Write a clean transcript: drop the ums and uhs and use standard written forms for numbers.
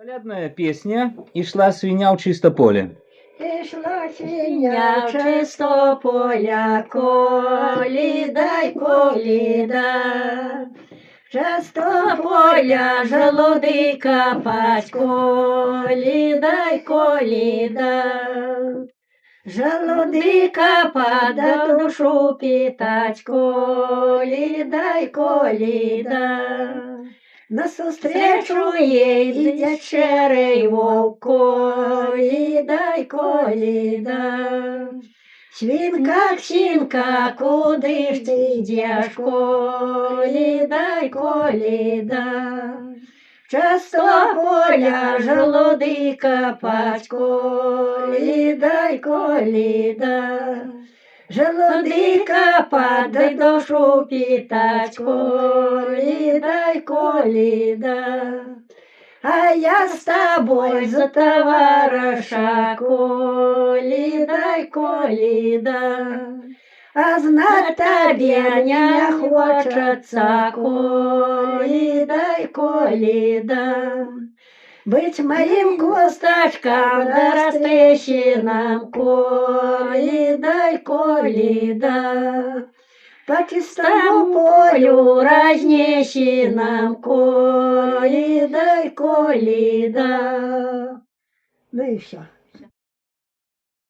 Колядная песня «Ішла свиня в чисто поле». Ішла свиня в чисто поля, коліда й коліда. Часто поля желуди копать, коліда й коліда. Желуди копать, да душу питать, коліда й коліда. Насустречу їй йде черей вовк, коліда й коліда. Свинка, куди ж ти йдеш, коліда й коліда. Часто поля желуди копать, коліда й коліда. Желуди копать, да й душу питать, коліда й коліда. А я с тобой за товариша, коліда й коліда. А знать тебе не хочется, коліда й коліда. Быть моим кусточком, да растрещинам, коліда й коліда. По чистому полю разнещинам, коліда й коліда. Ну і все.